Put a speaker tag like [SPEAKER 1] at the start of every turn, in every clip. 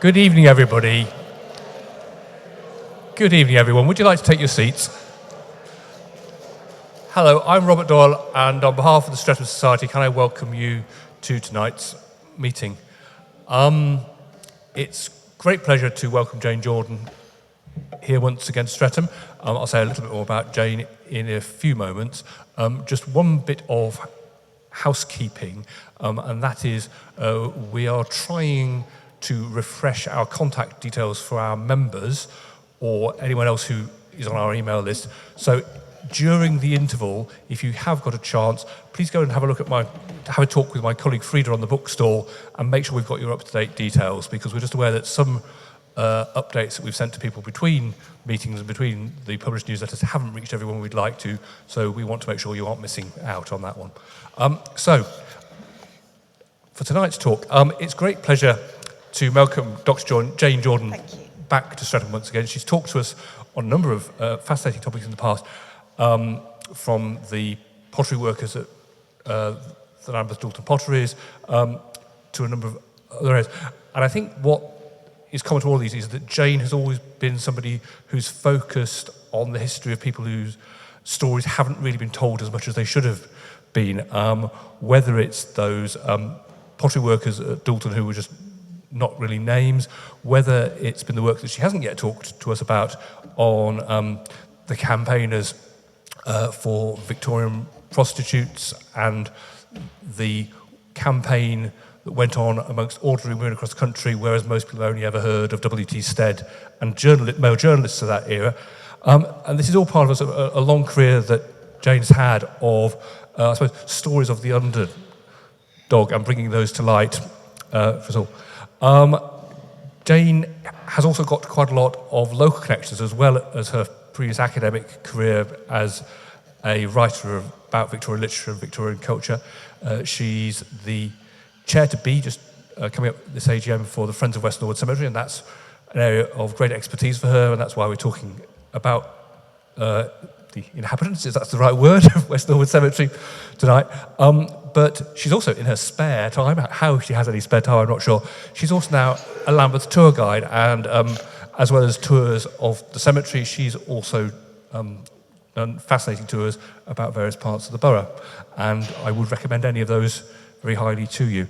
[SPEAKER 1] Good evening, everybody. Good evening, everyone. Would you like to take your seats? Hello, I'm Robert Doyle, and on behalf of the Streatham Society, can I welcome you to tonight's meeting. It's a great pleasure to welcome Jane Jordan here once again to Streatham. I'll say a little bit more about Jane in a few moments. Just one bit of housekeeping, and that is we are trying to refresh our contact details for our members or anyone else who is on our email list. So during the interval, if you have got a chance, please go and have a talk with my colleague Frida on the bookstall and make sure we've got your up-to-date details, because we're just aware that some updates that we've sent to people between meetings and between the published newsletters haven't reached everyone we'd like to, so we want to make sure you aren't missing out on that one. So, for tonight's talk, it's a great pleasure to welcome Dr. Jane Jordan back to Streatham once again. She's talked to us on a number of fascinating topics in the past, from the pottery workers at the Lambeth Dalton Potteries to a number of other areas. And I think what is common to all of these is that Jane has always been somebody who's focused on the history of people whose stories haven't really been told as much as they should have been, whether it's those pottery workers at Dalton who were just not really names, whether it's been the work that she hasn't yet talked to us about on the campaigners for Victorian prostitutes and the campaign that went on amongst ordinary women across the country, whereas most people only ever heard of W.T. Stead and male journalists of that era. And this is all part of a long career that Jane's had of, I suppose, stories of the underdog and bringing those to light for us all. Jane has also got quite a lot of local connections, as well as her previous academic career as a writer about Victorian literature and Victorian culture. She's the chair-to-be, just coming up this AGM for the Friends of West Norwood Cemetery, and that's an area of great expertise for her, and that's why we're talking about the inhabitants, if that's the right word, of West Norwood Cemetery tonight. But she's also, in her spare time, how she has any spare time, I'm not sure, she's also now a Lambeth tour guide, and as well as tours of the cemetery, she's also done fascinating tours about various parts of the borough, and I would recommend any of those very highly to you.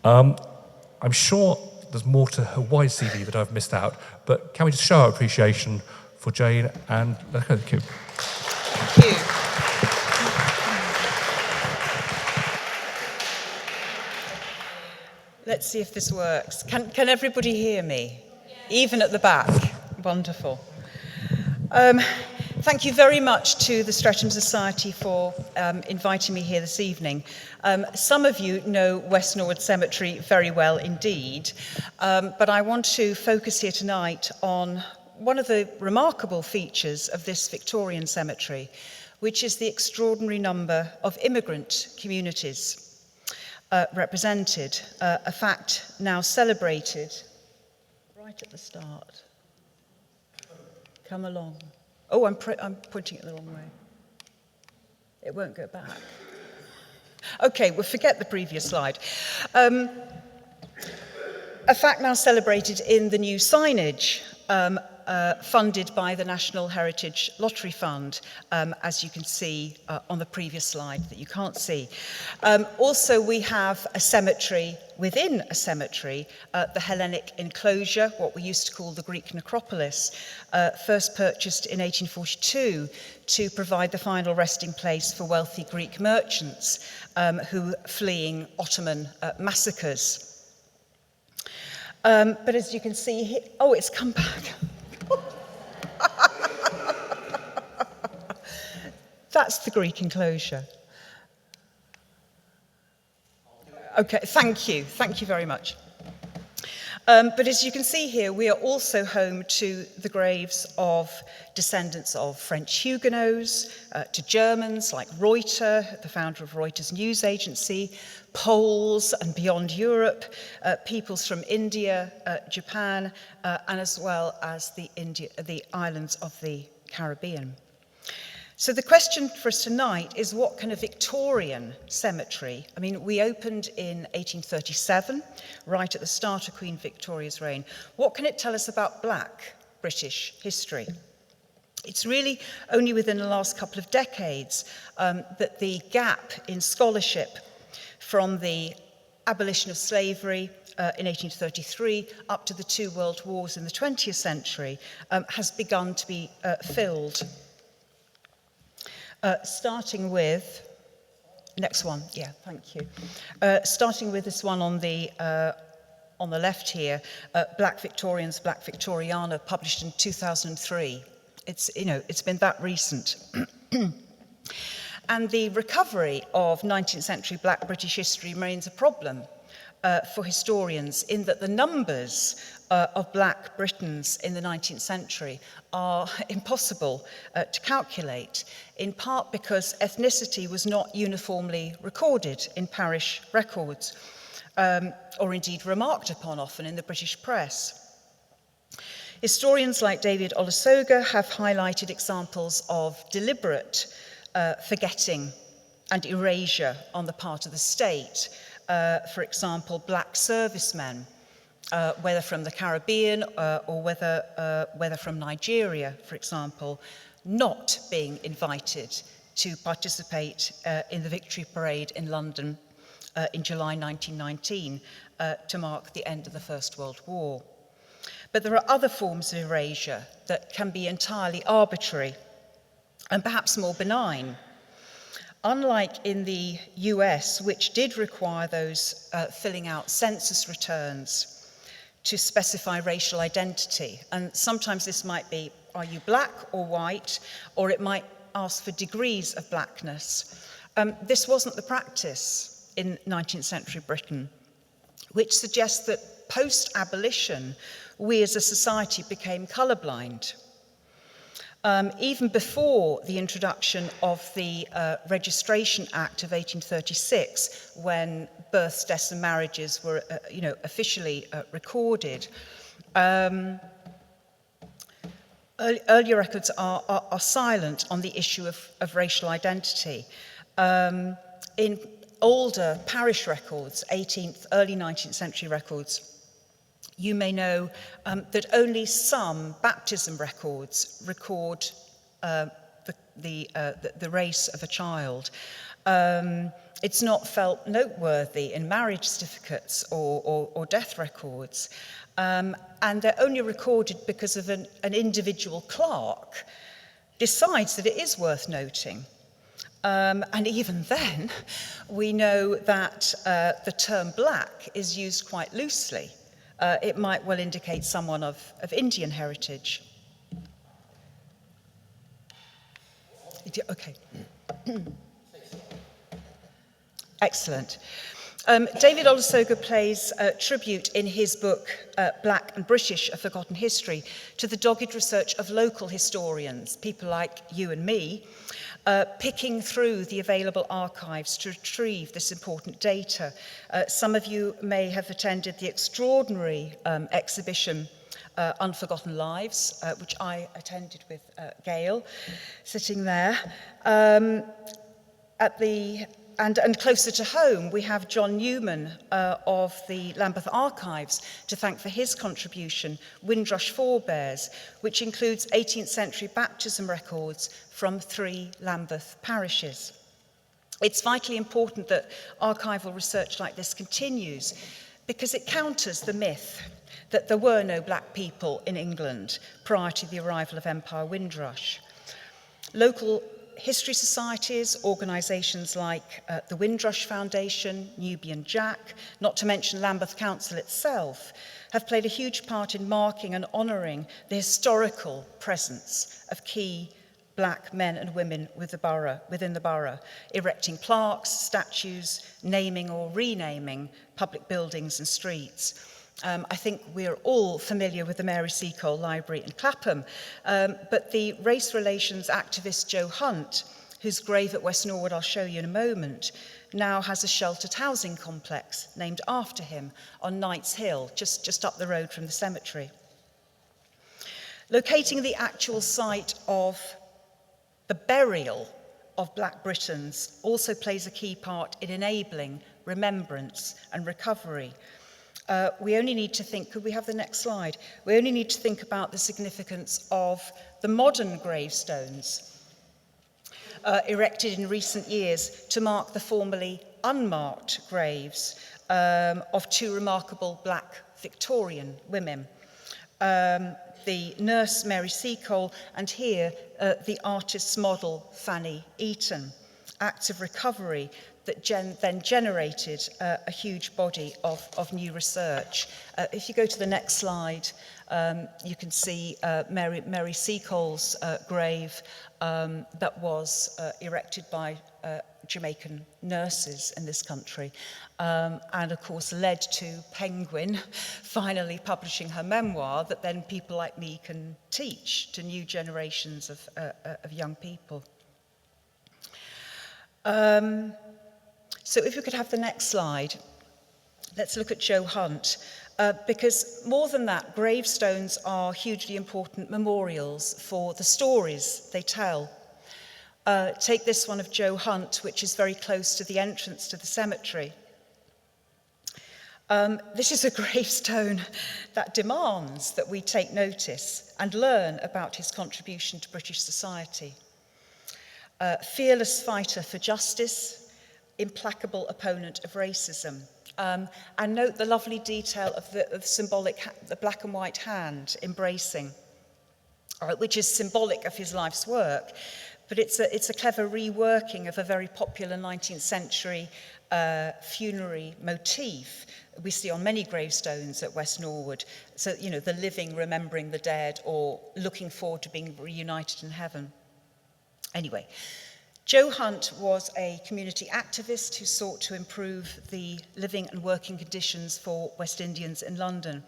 [SPEAKER 1] I'm sure there's more to her wide CV that I've missed out, but can we just show our appreciation for Jane and let her go. Thank you.
[SPEAKER 2] Thank you. Let's see if this works. Can everybody hear me? Even at the back? Wonderful. Thank you very much to the Streatham Society for inviting me here this evening. Some of you know West Norwood Cemetery very well indeed, but I want to focus here tonight on one of the remarkable features of this Victorian cemetery, which is the extraordinary number of immigrant communities represented, a fact now celebrated right at the start. Come along. Oh, I'm pointing it the wrong way. It won't go back. Okay, we'll forget the previous slide. A fact now celebrated in the new signage funded by the National Heritage Lottery Fund, as you can see on the previous slide that you can't see. Also, we have a cemetery within a cemetery, the Hellenic enclosure, what we used to call the Greek necropolis, first purchased in 1842 to provide the final resting place for wealthy Greek merchants who fleeing Ottoman massacres. But as you can see here, oh, it's come back. That's the Greek enclosure. Okay, thank you very much. But as you can see here, we are also home to the graves of descendants of French Huguenots, to Germans like Reuter, the founder of Reuters news agency, Poles and beyond Europe, peoples from India, Japan, and as well as the islands of the Caribbean. So the question for us tonight is, what can a Victorian cemetery, I mean, we opened in 1837, right at the start of Queen Victoria's reign, what can it tell us about Black British history? It's really only within the last couple of decades that the gap in scholarship from the abolition of slavery in 1833 up to the two world wars in the 20th century has begun to be filled. Starting with, next one, yeah, thank you. Starting with this one on the left here, Black Victorians, Black Victoriana, published in 2003. It's been that recent. And the recovery of 19th century Black British history remains a problem for historians, in that the numbers of Black Britons in the 19th century are impossible to calculate, in part because ethnicity was not uniformly recorded in parish records, or indeed remarked upon often in the British press. Historians like David Olusoga have highlighted examples of deliberate forgetting and erasure on the part of the state. For example, Black servicemen, whether from the Caribbean or whether from Nigeria, for example, not being invited to participate in the Victory Parade in London in July 1919 to mark the end of the First World War. But there are other forms of erasure that can be entirely arbitrary and perhaps more benign. Unlike in the US, which did require those filling out census returns to specify racial identity, and sometimes this might be, are you black or white, or it might ask for degrees of blackness. This wasn't the practice in 19th century Britain, which suggests that post-abolition, we as a society became colourblind. Even before the introduction of the Registration Act of 1836, when births, deaths and marriages were officially recorded, earlier records are silent on the issue of racial identity. In older parish records, 18th, early 19th century records, you may know that only some baptism records record the race of a child. It's not felt noteworthy in marriage certificates or death records. And they're only recorded because of an individual clerk decides that it is worth noting. And even then, we know that the term black is used quite loosely. It might well indicate someone of Indian heritage. Okay. Excellent. David Olusoga pays tribute in his book, Black and British, A Forgotten History, to the dogged research of local historians, people like you and me, picking through the available archives to retrieve this important data. Some of you may have attended the extraordinary exhibition Unforgotten Lives, which I attended with Gail, sitting there. And closer to home, we have John Newman of the Lambeth Archives to thank for his contribution, Windrush Forebears, which includes 18th century baptism records from 3 Lambeth parishes. It's vitally important that archival research like this continues, because it counters the myth that there were no black people in England prior to the arrival of Empire Windrush. Local history societies, organisations like the Windrush Foundation, Nubian Jack, not to mention Lambeth Council itself, have played a huge part in marking and honouring the historical presence of key black men and women within the borough, erecting plaques, statues, naming or renaming public buildings and streets. I think we're all familiar with the Mary Seacole Library in Clapham, but the race relations activist Joe Hunte, whose grave at West Norwood I'll show you in a moment, now has a sheltered housing complex named after him on Knight's Hill, just up the road from the cemetery. Locating the actual site of The burial of Black Britons also plays a key part in enabling remembrance and recovery. We only need to think, could we have the next slide? We only need to think about the significance of the modern gravestones erected in recent years to mark the formerly unmarked graves of two remarkable Black Victorian women. The nurse Mary Seacole, and here the artist's model Fanny Eaton. Acts of recovery that then generated a huge body of new research. If you go to the next slide, you can see Mary Seacole's grave that was erected by Jamaican nurses in this country, and of course led to Penguin finally publishing her memoir that then people like me can teach to new generations of young people. So if we could have the next slide, let's look at Joe Hunte, because more than that, gravestones are hugely important memorials for the stories they tell. Take this one of Joe Hunte, which is very close to the entrance to the cemetery. This is a gravestone that demands that we take notice and learn about his contribution to British society. Fearless fighter for justice, implacable opponent of racism. And note the lovely detail of the symbolic, the black and white hand embracing, which is symbolic of his life's work. But it's a clever reworking of a very popular 19th century funerary motif we see on many gravestones at West Norwood. So, you know, the living remembering the dead or looking forward to being reunited in heaven. Anyway, Joe Hunte was a community activist who sought to improve the living and working conditions for West Indians in London.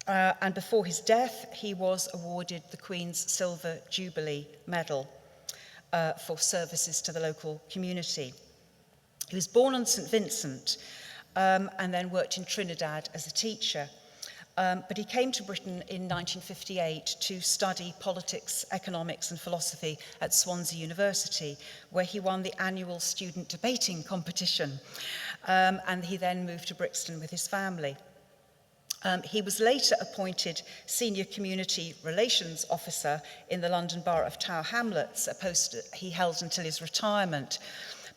[SPEAKER 2] And before his death, he was awarded the Queen's Silver Jubilee Medal for services to the local community. He was born on St. Vincent and then worked in Trinidad as a teacher. But he came to Britain in 1958 to study politics, economics and philosophy at Swansea University, where he won the annual student debating competition. And he then moved to Brixton with his family. He was later appointed Senior Community Relations Officer in the London Borough of Tower Hamlets, a post he held until his retirement.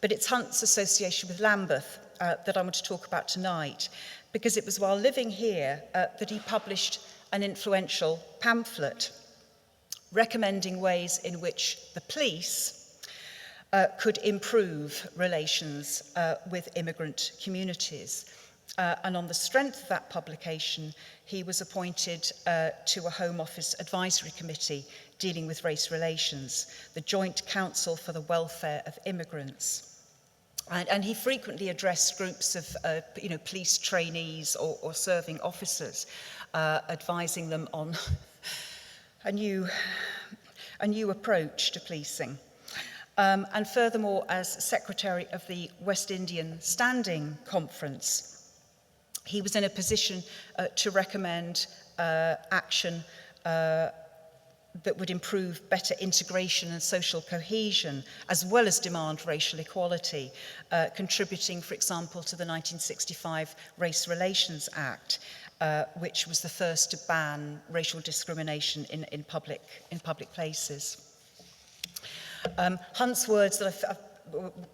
[SPEAKER 2] But it's Hunte's association with Lambeth that I want to talk about tonight, because it was while living here that he published an influential pamphlet recommending ways in which the police could improve relations with immigrant communities. And on the strength of that publication, he was appointed to a Home Office advisory committee dealing with race relations, the Joint Council for the Welfare of Immigrants. And he frequently addressed groups of police trainees or serving officers, advising them on a new approach to policing. And furthermore, as secretary of the West Indian Standing Conference, he was in a position to recommend action that would improve better integration and social cohesion, as well as demand racial equality, contributing, for example, to the 1965 Race Relations Act, which was the first to ban racial discrimination in public places. Hunte's words that I've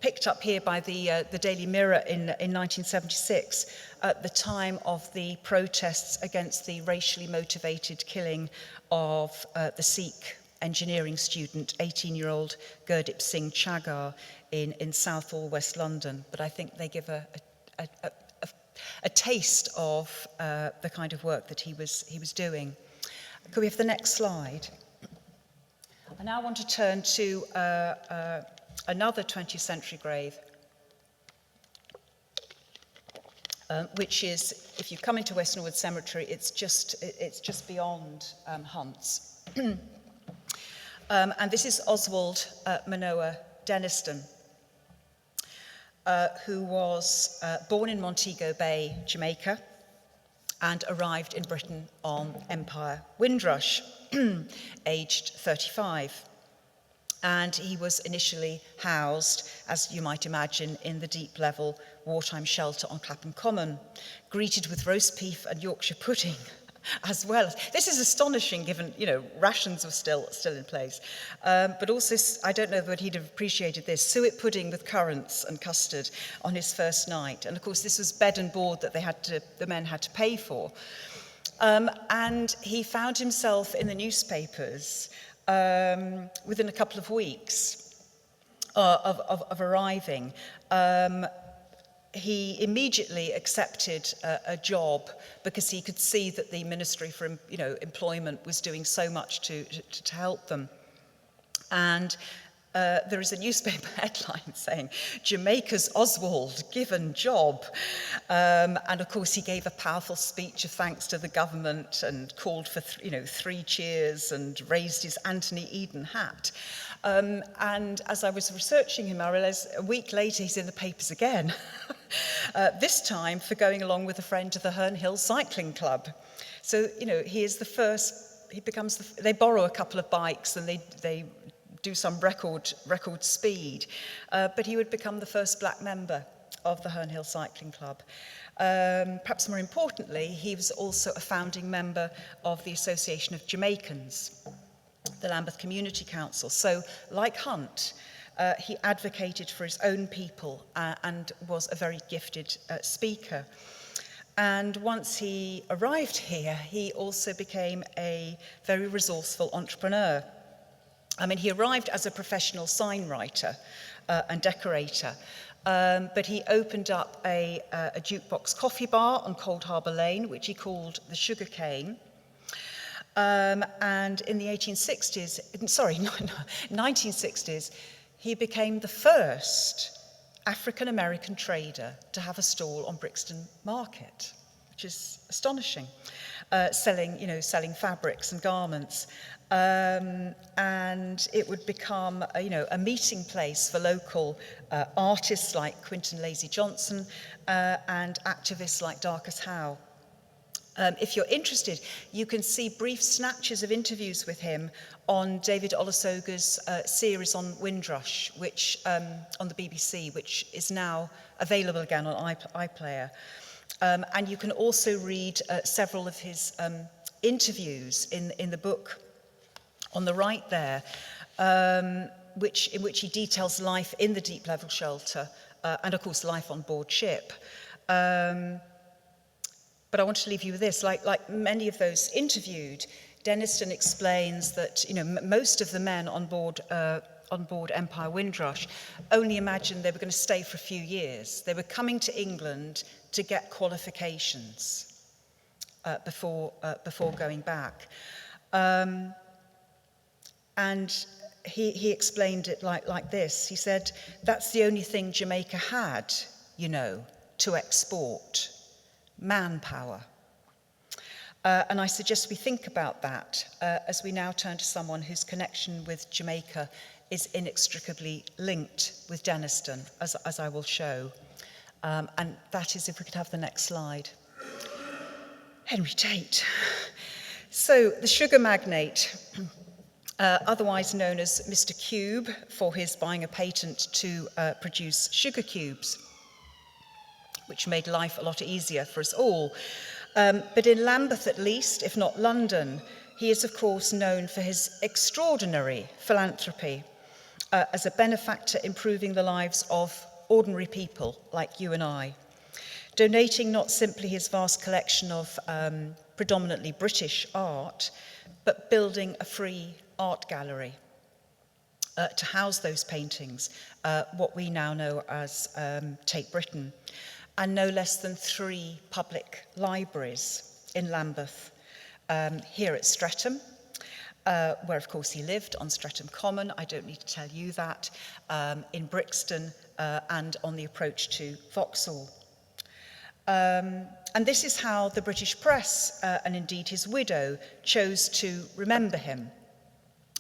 [SPEAKER 2] picked up here by the Daily Mirror in 1976, at the time of the protests against the racially motivated killing of the Sikh engineering student, 18-year-old Gurdip Singh Chaggar in Southall, West London. But I think they give a taste of the kind of work that he was doing. Could we have the next slide? I now want to turn to another 20th century grave, which is, if you come into West Norwood Cemetery, it's just beyond Hunte's. And this is Oswald Manoah Denniston, who was born in Montego Bay, Jamaica, and arrived in Britain on Empire Windrush, aged 35. And he was initially housed, as you might imagine, in the deep level wartime shelter on Clapham Common, greeted with roast beef and Yorkshire pudding, as well. This is astonishing, given rations were still in place. But also, I don't know that he'd have appreciated this, suet pudding with currants and custard on his first night. And of course, this was bed and board that the men had to pay for. And he found himself in the newspapers within a couple of weeks of arriving. He immediately accepted a job because he could see that the Ministry for Employment was doing so much to help them. And there is a newspaper headline saying, "Jamaica's Oswald given job." And of course, he gave a powerful speech of thanks to the government and called for 3 cheers and raised his Anthony Eden hat. And as I was researching him, I realized a week later he's in the papers again, this time for going along with a friend to the Herne Hill Cycling Club. So, he is the first, they borrow a couple of bikes and they do some record speed, but he would become the first black member of the Herne Hill Cycling Club. Perhaps more importantly, he was also a founding member of the Association of Jamaicans, the Lambeth Community Council. So, like Hunte, he advocated for his own people and was a very gifted speaker. And once he arrived here, he also became a very resourceful entrepreneur. He arrived as a professional sign writer and decorator, but he opened up a jukebox coffee bar on Cold Harbour Lane, which he called the Sugar Cane. And in the 1960s, he became the first African-American trader to have a stall on Brixton Market, which is astonishing, selling fabrics and garments. And it would become, a meeting place for local artists like Quinton Lazy Johnson and activists like Darcus Howe. If you're interested, you can see brief snatches of interviews with him on David Olusoga's series on Windrush, which on the BBC, which is now available again on iPlayer. And you can also read several of his interviews in the book on the right there, in which he details life in the deep level shelter and of course life on board ship. But I want to leave you with this, like many of those interviewed, Denniston explains that most of the men on board Empire Windrush only imagined they were going to stay for a few years. They were coming to England to get qualifications before going back. And he explained it like this. He said, "That's the only thing Jamaica had, to export. Manpower." And I suggest we think about that as we now turn to someone whose connection with Jamaica is inextricably linked with Denniston, as I will show. And that is, if we could have the next slide. Henry Tate. So, the sugar magnate, otherwise known as Mr. Cube, for his buying a patent to produce sugar cubes, which made life a lot easier for us all. But in Lambeth at least, if not London, he is of course known for his extraordinary philanthropy as a benefactor improving the lives of ordinary people like you and I, donating not simply his vast collection of predominantly British art, but building a free art gallery to house those paintings, what we now know as Tate Britain, and no less than 3 public libraries in Lambeth, here at Streatham, where of course he lived on Streatham Common, I don't need to tell you that, in Brixton and on the approach to Vauxhall. And this is how the British press, and indeed his widow, chose to remember him.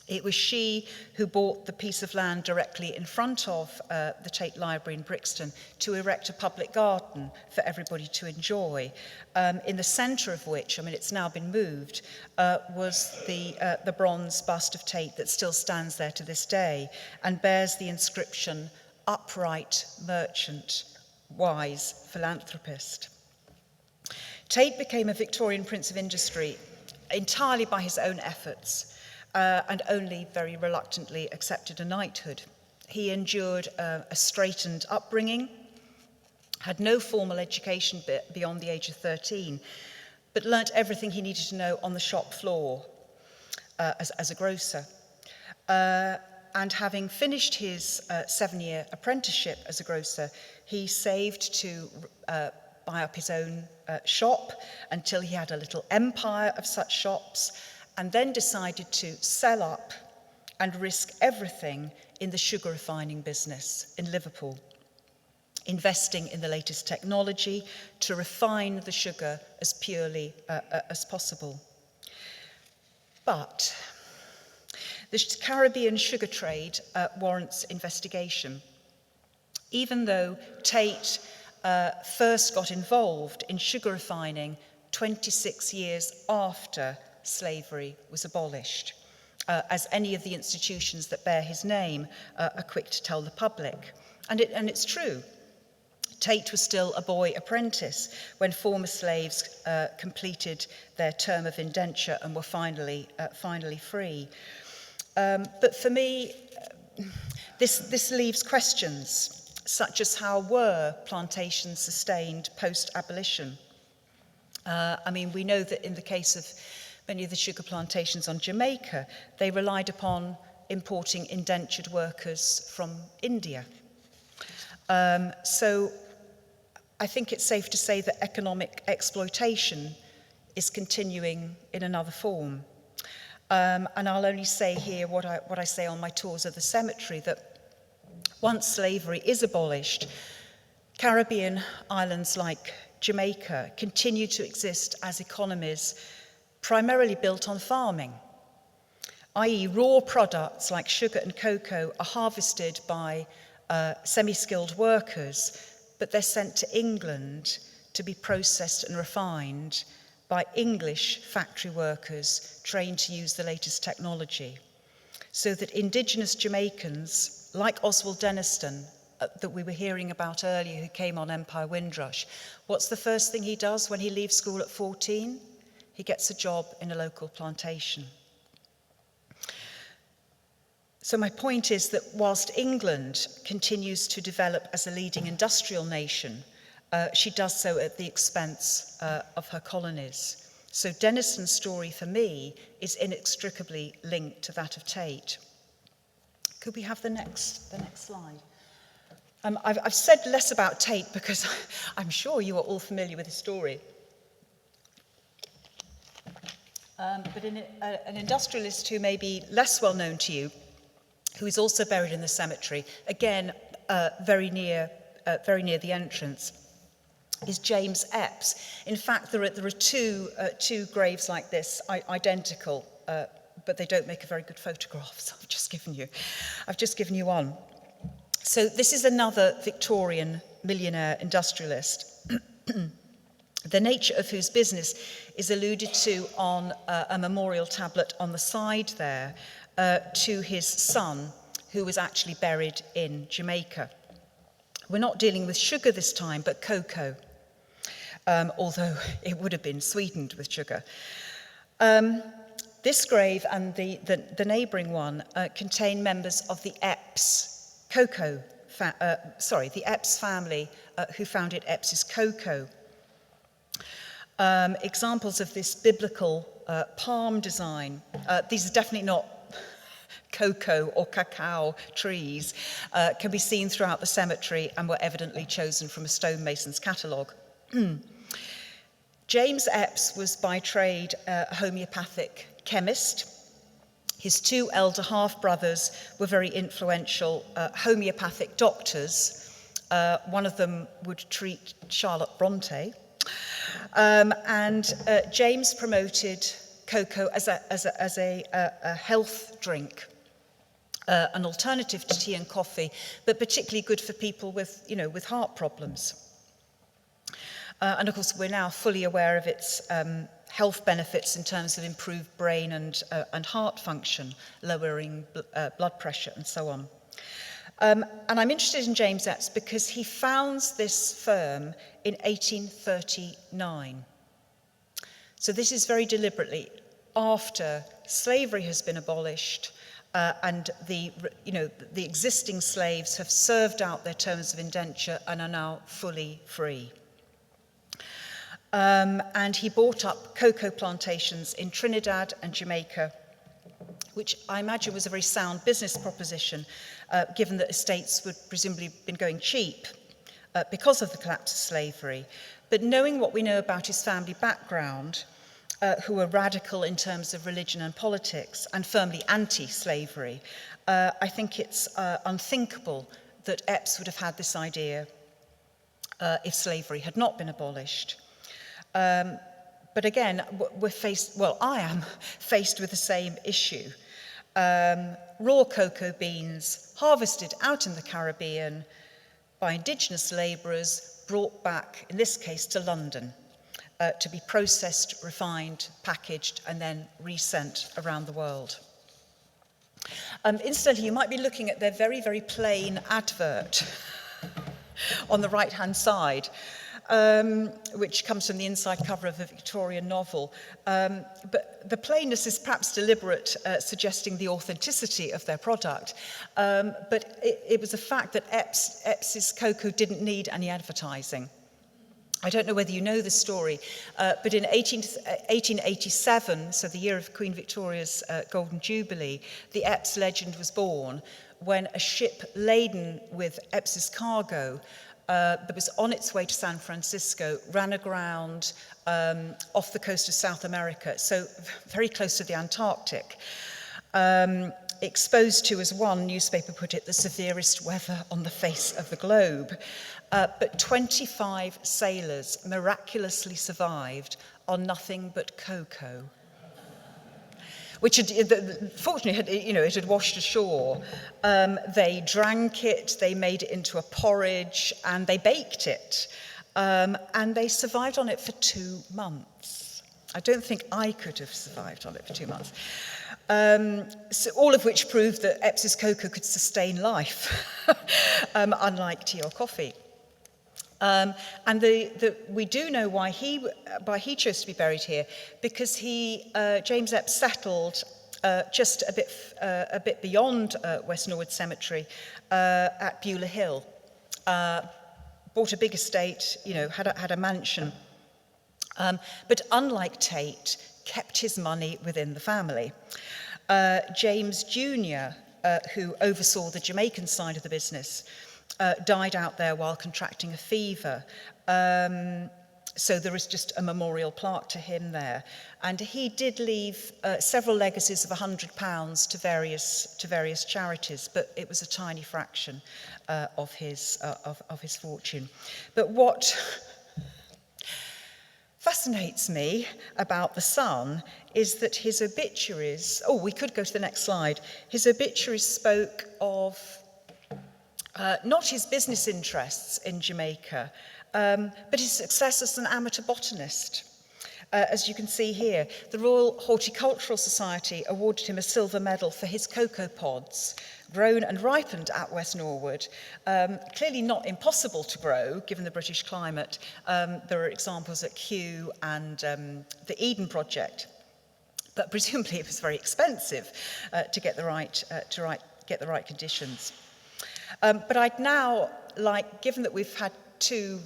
[SPEAKER 2] It was she who bought the piece of land directly in front of the Tate Library in Brixton to erect a public garden for everybody to enjoy, in the centre of which, I mean, it's now been moved, was the bronze bust of Tate that still stands there to this day and bears the inscription, "Upright Merchant, Wise Philanthropist." Tate became a Victorian Prince of Industry entirely by his own efforts, and only very reluctantly accepted a knighthood. He endured a straitened upbringing, had no formal education beyond the age of 13, but learnt everything he needed to know on the shop floor as a grocer. And having finished his 7-year apprenticeship as a grocer, he saved to buy up his own shop until he had a little empire of such shops, and then decided to sell up and risk everything in the sugar refining business in Liverpool, investing in the latest technology to refine the sugar as purely as possible. But the Caribbean sugar trade warrants investigation. Even though Tate first got involved in sugar refining 26 years after slavery was abolished, as any of the institutions that bear his name are quick to tell the public. And it's true. Tate was still a boy apprentice when former slaves completed their term of indenture and were finally free. But for me, this leaves questions, such as how were plantations sustained post-abolition? I mean, we know that in the case of many of the sugar plantations on Jamaica, they relied upon importing indentured workers from India. So I think it's safe to say that economic exploitation is continuing in another form. And I'll only say here what I say on my tours of the cemetery, that once slavery is abolished, Caribbean islands like Jamaica continue to exist as economies primarily built on farming, i.e. raw products like sugar and cocoa are harvested by semi-skilled workers, but they're sent to England to be processed and refined by English factory workers trained to use the latest technology. So that indigenous Jamaicans, like Oswald Denniston, that we were hearing about earlier, who came on Empire Windrush, what's the first thing he does when he leaves school at 14? He gets a job in a local plantation. So my point is that whilst England continues to develop as a leading industrial nation, she does so at the expense of her colonies. So Denniston's story for me is inextricably linked to that of Tate. Could we have the next slide? I've said less about Tate because I'm sure you are all familiar with his story. But an industrialist who may be less well known to you, who is also buried in the cemetery, again very near the entrance, is James Epps. In fact, there are two graves like this, identical, but they don't make a very good photograph. So I've just given you one. So this is another Victorian millionaire industrialist, the nature of whose business is alluded to on a memorial tablet on the side there to his son, who was actually buried in Jamaica. We're not dealing with sugar this time, but cocoa, although it would have been sweetened with sugar. This grave and the neighbouring one contain members of the Epps the Epps family who founded Epps's Cocoa. Examples of this biblical palm design. These are definitely not cocoa or cacao trees, can be seen throughout the cemetery and were evidently chosen from a stonemason's catalogue. James Epps was by trade a homeopathic chemist. His two elder half-brothers were very influential homeopathic doctors. One of them would treat Charlotte Bronte. And James promoted cocoa as a health drink, an alternative to tea and coffee, but particularly good for people with heart problems. And of course, we're now fully aware of its health benefits in terms of improved brain and heart function, lowering blood pressure and so on. And I'm interested in James Epps because he founds this firm in 1839. So this is very deliberately after slavery has been abolished and the existing slaves have served out their terms of indenture and are now fully free. And he bought up cocoa plantations in Trinidad and Jamaica, which I imagine was a very sound business proposition, given that estates would presumably have been going cheap because of the collapse of slavery. But knowing what we know about his family background, who were radical in terms of religion and politics and firmly anti-slavery, I think it's unthinkable that Epps would have had this idea if slavery had not been abolished. But again, I am faced with the same issue. Raw cocoa beans harvested out in the Caribbean by indigenous labourers, brought back, in this case, to London, to be processed, refined, packaged, and then resent around the world. Incidentally, you might be looking at their very, very plain advert on the right-hand side, which comes from the inside cover of a Victorian novel. But the plainness is perhaps deliberate, suggesting the authenticity of their product. But it was a fact that Epps's cocoa didn't need any advertising. I don't know whether you know this story, but in 1887, so the year of Queen Victoria's Golden Jubilee, the Epps legend was born when a ship laden with Epps's cargo that was on its way to San Francisco ran aground off the coast of South America, so very close to the Antarctic, exposed to, as one newspaper put it, the severest weather on the face of the globe. But 25 sailors miraculously survived on nothing but cocoa, which fortunately it had washed ashore. They drank it, they made it into a porridge, and they baked it. And they survived on it for 2 months. I don't think I could have survived on it for 2 months. So all of which proved that Epps's cocoa could sustain life, unlike tea or coffee. And we do know why he chose to be buried here, because James Epps settled just a bit beyond West Norwood Cemetery at Beulah Hill. Bought a big estate, had a mansion, but unlike Tate, kept his money within the family. James Jr., who oversaw the Jamaican side of the business, died out there while contracting a fever. So there is just a memorial plaque to him there. And he did leave several legacies of £100 to various charities, but it was a tiny fraction of his fortune. But what fascinates me about the son is that his obituaries, we could go to the next slide, his obituaries spoke of not his business interests in Jamaica, but his success as an amateur botanist. As you can see here, the Royal Horticultural Society awarded him a silver medal for his cocoa pods, grown and ripened at West Norwood. Clearly not impossible to grow, given the British climate. There are examples at Kew and the Eden Project, but presumably it was very expensive to get the right conditions. But I'd now like, given that we've had 2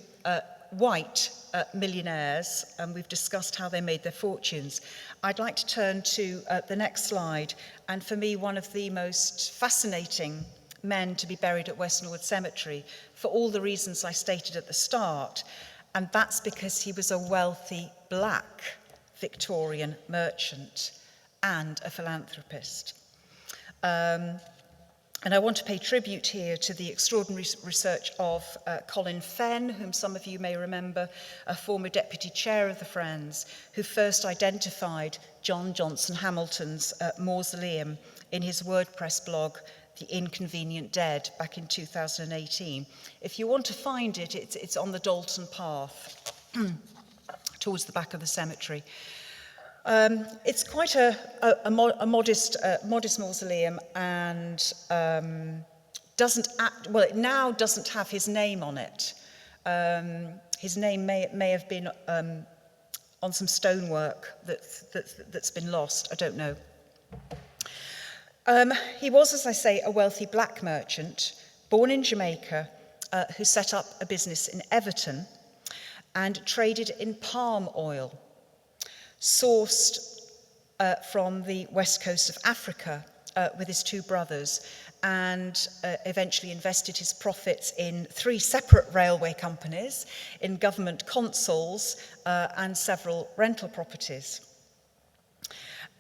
[SPEAKER 2] white millionaires and we've discussed how they made their fortunes, I'd like to turn to the next slide, and for me one of the most fascinating men to be buried at West Norwood Cemetery for all the reasons I stated at the start, and that's because he was a wealthy Black Victorian merchant and a philanthropist. And I want to pay tribute here to the extraordinary research of Colin Fenn, whom some of you may remember, a former deputy chair of the Friends, who first identified John Johnson Hamilton's mausoleum in his WordPress blog, The Inconvenient Dead, back in 2018. If you want to find it, it's on the Dalton Path, towards the back of the cemetery. It's quite a modest mausoleum, and it now doesn't have his name on it. His name may have been on some stonework that's been lost. I don't know. He was, as I say, a wealthy black merchant, born in Jamaica, who set up a business in Everton and traded in palm oil, sourced from the west coast of Africa with his two brothers, and eventually invested his profits in 3 separate railway companies, in government consols, and several rental properties.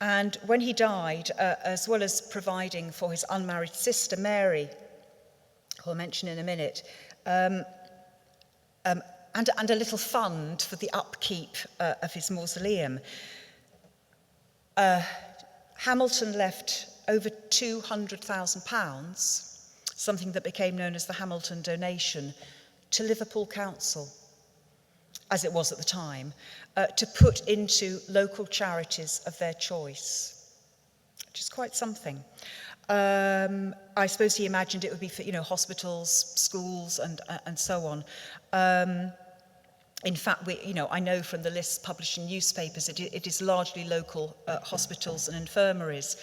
[SPEAKER 2] And when he died, as well as providing for his unmarried sister Mary, who I'll mention in a minute, and a little fund for the upkeep of his mausoleum, Hamilton left over £200,000, something that became known as the Hamilton donation, to Liverpool Council, as it was at the time, to put into local charities of their choice, which is quite something. I suppose he imagined it would be for, hospitals, schools, and so on. In fact, I know from the lists published in newspapers, it is largely local hospitals and infirmaries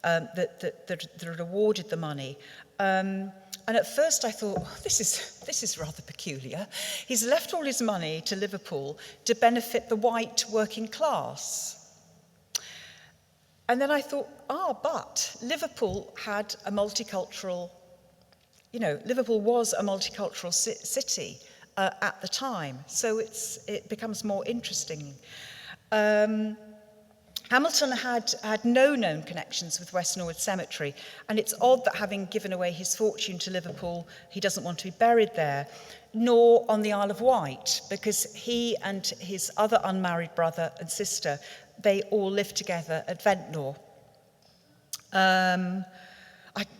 [SPEAKER 2] that are awarded the money. And at first I thought, this is rather peculiar. He's left all his money to Liverpool to benefit the white working class. And then I thought, but Liverpool had a multicultural, Liverpool was a multicultural city at the time, so it becomes more interesting. Hamilton had no known connections with West Norwood Cemetery, and it's odd that, having given away his fortune to Liverpool, he doesn't want to be buried there, nor on the Isle of Wight, because he and his other unmarried brother and sister, they all lived together at Ventnor.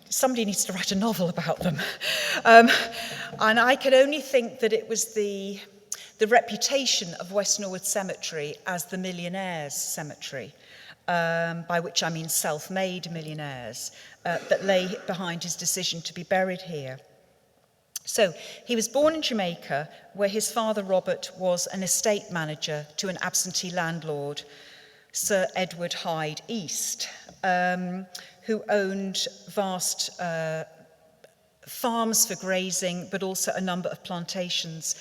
[SPEAKER 2] Somebody needs to write a novel about them. And I can only think that it was the reputation of West Norwood Cemetery as the millionaires' cemetery, by which I mean self-made millionaires, that lay behind his decision to be buried here. So he was born in Jamaica, where his father Robert was an estate manager to an absentee landlord, Sir Edward Hyde East, who owned vast farms for grazing, but also a number of plantations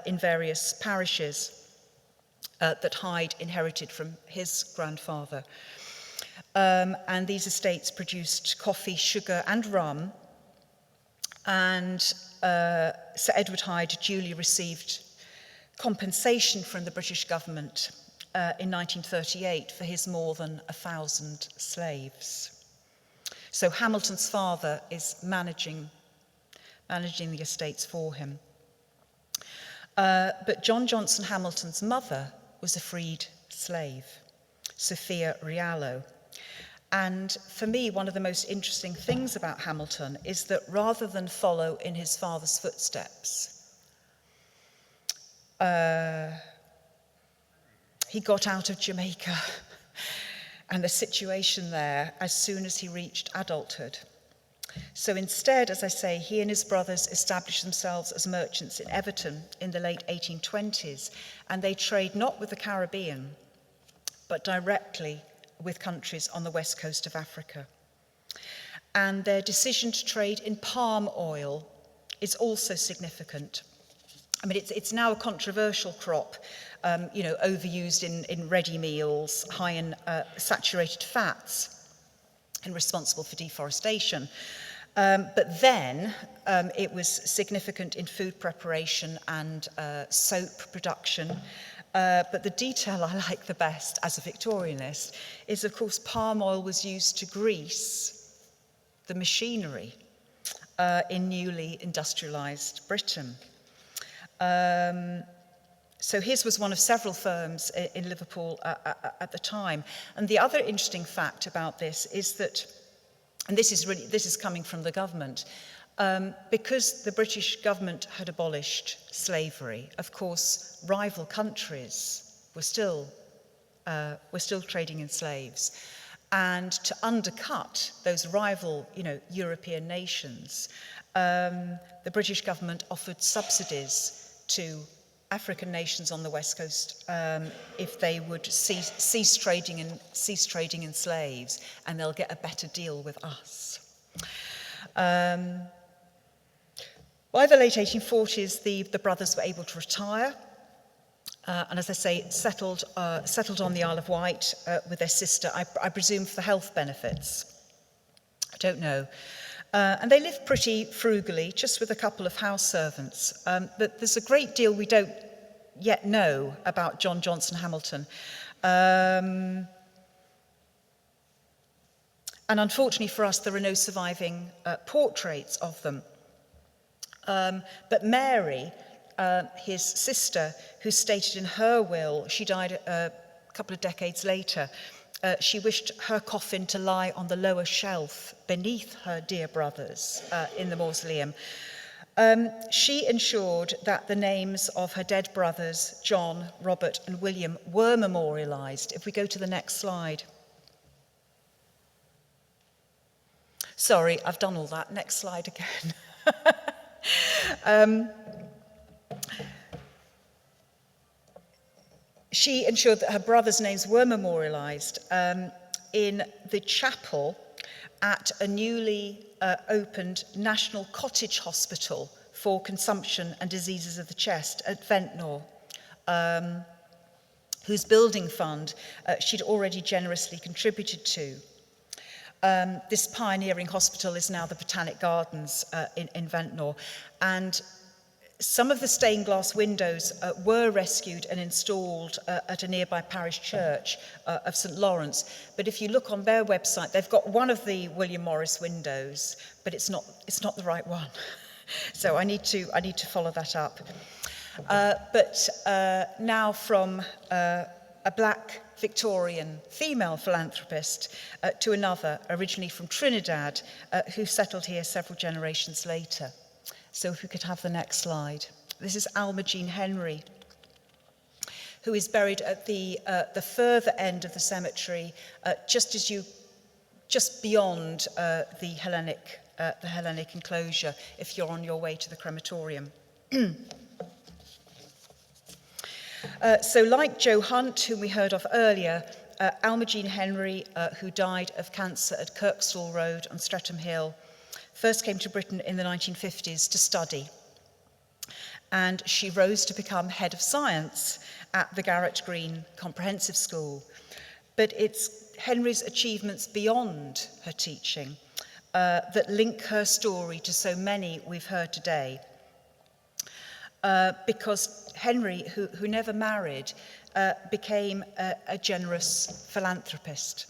[SPEAKER 2] in various parishes that Hyde inherited from his grandfather. And these estates produced coffee, sugar, and rum. And Sir Edward Hyde duly received compensation from the British government in 1938 for his more than 1,000 slaves. So Hamilton's father is managing the estates for him. But John Johnson Hamilton's mother was a freed slave, Sophia Riallo. And for me, one of the most interesting things about Hamilton is that rather than follow in his father's footsteps, he got out of Jamaica and the situation there as soon as he reached adulthood. So instead, as I say, he and his brothers established themselves as merchants in Everton in the late 1820s, and they trade not with the Caribbean, but directly with countries on the west coast of Africa. And their decision to trade in palm oil is also significant. I mean, it's now a controversial crop, overused in ready meals, high in saturated fats, and responsible for deforestation. But then it was significant in food preparation and soap production. But the detail I like the best as a Victorianist is, of course, palm oil was used to grease the machinery in newly industrialised Britain. So his was one of several firms in Liverpool at the time. And the other interesting fact about this is that, and this is coming from the government, because the British government had abolished slavery, of course, rival countries were still trading in slaves. And to undercut those rival, European nations, the British government offered subsidies to African nations on the West Coast if they would cease trading in slaves, and they'll get a better deal with us. By the late 1840s, the brothers were able to retire, and as I say, settled on the Isle of Wight with their sister, I presume for health benefits. I don't know. And they lived pretty frugally, just with a couple of house servants. But there's a great deal we don't yet know about John Johnson Hamilton. And unfortunately for us, there are no surviving portraits of them. But Mary, his sister, who stated in her will, she died a couple of decades later, she wished her coffin to lie on the lower shelf beneath her dear brothers in the mausoleum. She ensured that the names of her dead brothers, John, Robert, and William, were memorialised. If we go to the next slide. Sorry, I've done all that. Next slide again. She ensured that her brothers' names were memorialised in the chapel at a newly opened National Cottage Hospital for Consumption and Diseases of the Chest at Ventnor, whose building fund she'd already generously contributed to. This pioneering hospital is now the Botanic Gardens in Ventnor, and some of the stained glass windows were rescued and installed at a nearby parish church of St. Lawrence. But if you look on their website, they've got one of the William Morris windows, but it's not the right one. So I need to follow that up. But now from a Black Victorian female philanthropist to another, originally from Trinidad, who settled here several generations later. So if we could have the next slide. This is Alma Jean Henry, who is buried at the further end of the cemetery, just beyond the Hellenic enclosure, if you're on your way to the crematorium. So like Joe Hunt, whom we heard of earlier, Alma Jean Henry, who died of cancer at Kirkstall Road on Streatham Hill, first came to Britain in the 1950s to study. And she rose to become head of science at the Garrett Green Comprehensive School. But it's Henry's achievements beyond her teaching that link her story to so many we've heard today. Because Henry, who never married, became a generous philanthropist,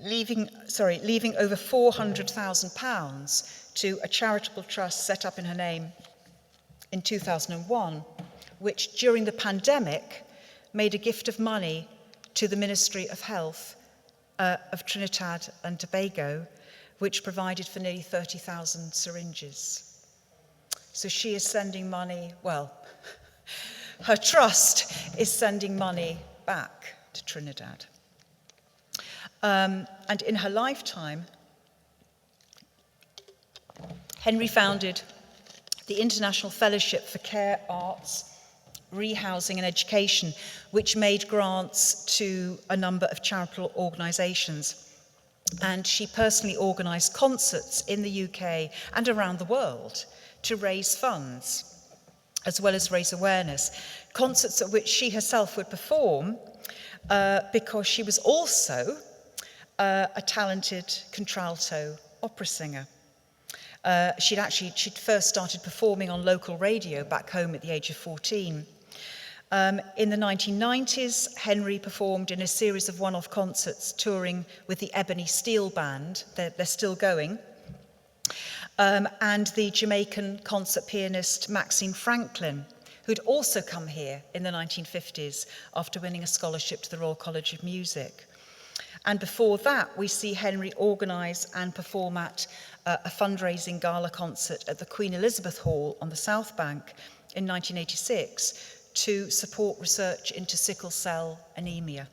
[SPEAKER 2] leaving over £400,000 to a charitable trust set up in her name in 2001, which during the pandemic made a gift of money to the Ministry of Health of Trinidad and Tobago, which provided for nearly 30,000 syringes. So she is sending money, her trust is sending money back to Trinidad. And in her lifetime, Henry founded the International Fellowship for Care, Arts, Rehousing and Education, which made grants to a number of charitable organisations. And she personally organised concerts in the UK and around the world to raise funds, as well as raise awareness. Concerts at which she herself would perform because she was also a talented contralto opera singer. She'd first started performing on local radio back home at the age of 14. In the 1990s, Henry performed in a series of one-off concerts touring with the Ebony Steel Band. They're still going. And the Jamaican concert pianist Maxine Franklin, who'd also come here in the 1950s after winning a scholarship to the Royal College of Music. And before that, we see Henry organise and perform at a fundraising gala concert at the Queen Elizabeth Hall on the South Bank in 1986 to support research into sickle cell anemia.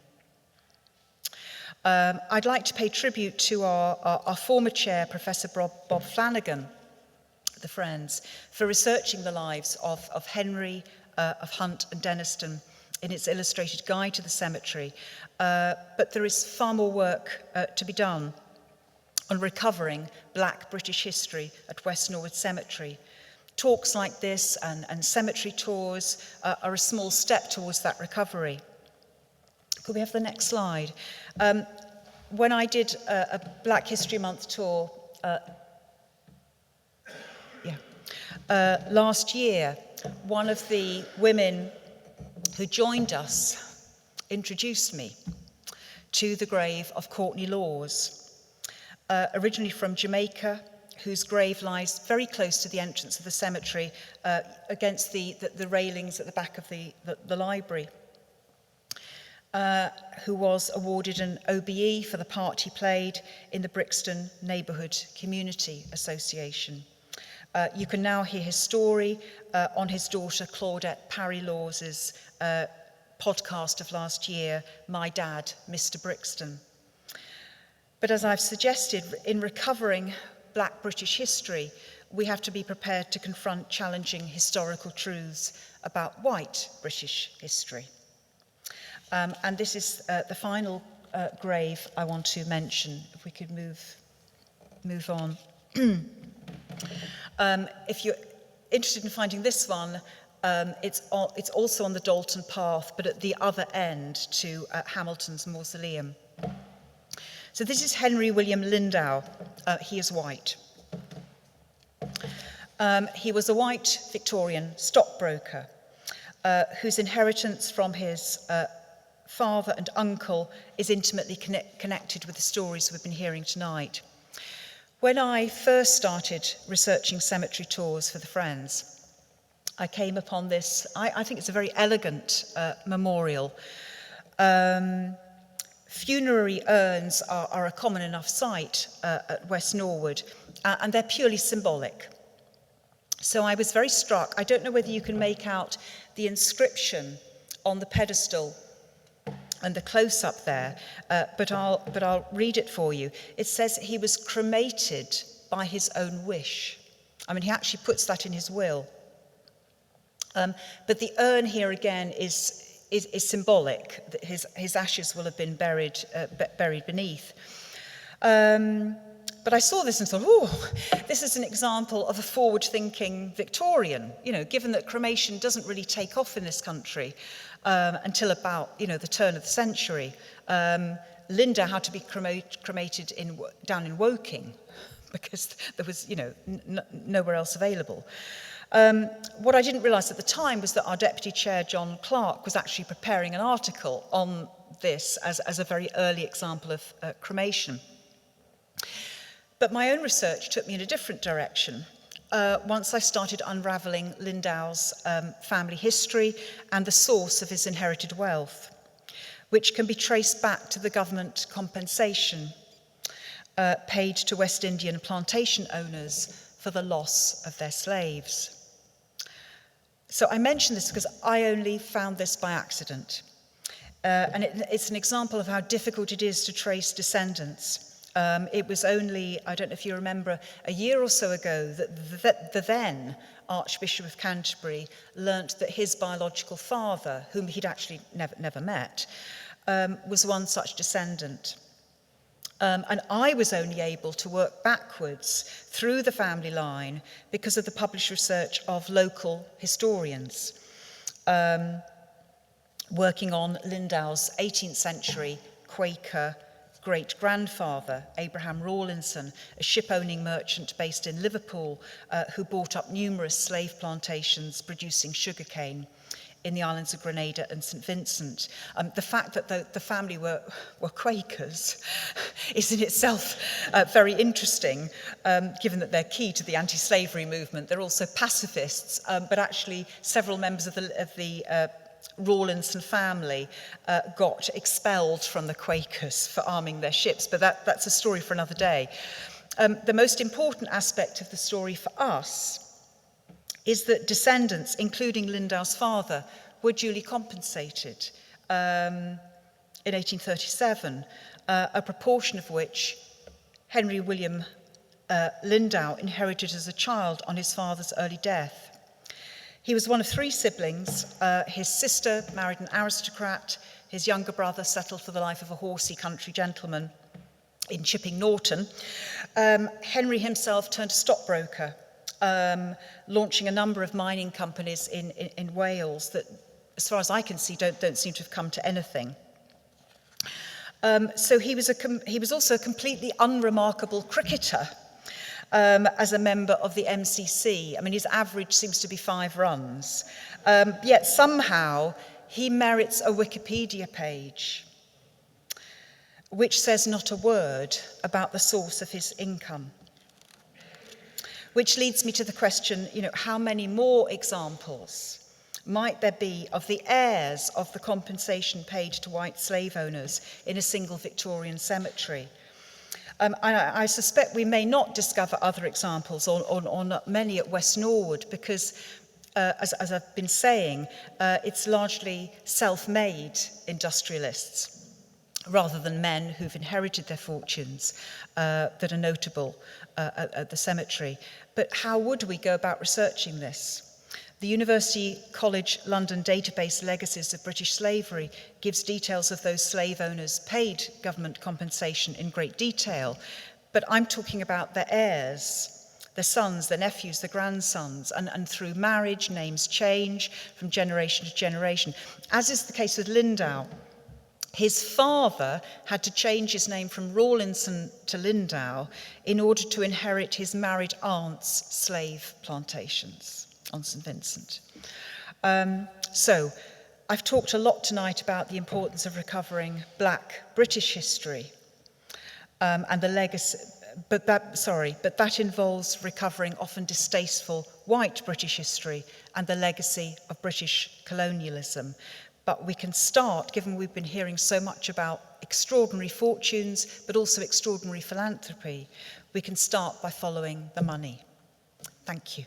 [SPEAKER 2] I'd like to pay tribute to our former chair, Professor Bob Flanagan, the Friends, for researching the lives of Henry, of Hunte and Denniston in its illustrated guide to the cemetery. But there is far more work to be done on recovering Black British history at West Norwood Cemetery. Talks like this and cemetery tours are a small step towards that recovery. Could we have the next slide? When I did a Black History Month tour last year, one of the women who joined us introduced me to the grave of Courtney Laws, originally from Jamaica, whose grave lies very close to the entrance of the cemetery, against the railings at the back of the library, who was awarded an OBE for the part he played in the Brixton Neighbourhood Community Association. You can now hear his story on his daughter Claudette Parry Laws's podcast of last year, My Dad, Mr. Brixton. But as I've suggested, in recovering Black British history, we have to be prepared to confront challenging historical truths about white British history. And this is the final grave I want to mention. If we could move on. If you're interested in finding this one, it's also on the Dalton Path, but at the other end to Hamilton's mausoleum. So this is Henry William Lindau. He is white. He was a white Victorian stockbroker whose inheritance from his father and uncle is intimately connected with the stories we've been hearing tonight. When I first started researching cemetery tours for the Friends, I came upon this, I think it's a very elegant memorial. Funerary urns are a common enough sight at West Norwood, and they're purely symbolic. So I was very struck. I don't know whether you can make out the inscription on the pedestal and the close-up there, but I'll read it for you. It says he was cremated by his own wish. I mean, he actually puts that in his will. But the urn here again is symbolic. His ashes will have been buried beneath. But I saw this and thought, oh, this is an example of a forward-thinking Victorian, given that cremation doesn't really take off in this country until about, the turn of the century. Linda had to be cremated down in Woking because there was, nowhere else available. What I didn't realise at the time was that our Deputy Chair, John Clark, was actually preparing an article on this as a very early example of cremation. But my own research took me in a different direction once I started unravelling Lindau's family history and the source of his inherited wealth, which can be traced back to the government compensation paid to West Indian plantation owners for the loss of their slaves. So I mention this because I only found this by accident. And it's an example of how difficult it is to trace descendants. It was only, I don't know if you remember, a year or so ago that the then Archbishop of Canterbury learnt that his biological father, whom he'd actually never met, was one such descendant. And I was only able to work backwards through the family line because of the published research of local historians, working on Lindau's 18th century Quaker great-grandfather, Abraham Rawlinson, a ship-owning merchant based in Liverpool who bought up numerous slave plantations producing sugarcane in the islands of Grenada and St. Vincent. The fact that the family were Quakers is in itself very interesting, given that they're key to the anti-slavery movement. They're also pacifists, but actually several members of the Rawlinson family got expelled from the Quakers for arming their ships, but that's a story for another day. The most important aspect of the story for us is that descendants, including Lindau's father, were duly compensated in 1837, a proportion of which Henry William Lindau inherited as a child on his father's early death. He was one of 3 siblings. His sister married an aristocrat. His younger brother settled for the life of a horsey country gentleman in Chipping Norton. Henry himself turned stockbroker, launching a number of mining companies in Wales that, as far as I can see, don't seem to have come to anything. So he was also a completely unremarkable cricketer as a member of the MCC. I mean, his average seems to be 5 runs. Yet somehow he merits a Wikipedia page which says not a word about the source of his income. Which leads me to the question, how many more examples might there be of the heirs of the compensation paid to white slave owners in a single Victorian cemetery? I suspect we may not discover other examples, or not many, at West Norwood, because, as I've been saying, it's largely self-made industrialists, rather than men who've inherited their fortunes, that are notable at the cemetery. But how would we go about researching this? The University College London database Legacies of British Slavery gives details of those slave owners paid government compensation in great detail, but I'm talking about their heirs, their sons, their nephews, their grandsons, and through marriage, names change from generation to generation. As is the case with Lindau, his father had to change his name from Rawlinson to Lindau in order to inherit his married aunt's slave plantations on St. Vincent. So I've talked a lot tonight about the importance of recovering Black British history and the legacy, but that involves recovering often distasteful white British history and the legacy of British colonialism. But we can start, given we've been hearing so much about extraordinary fortunes, but also extraordinary philanthropy, we can start by following the money. Thank you.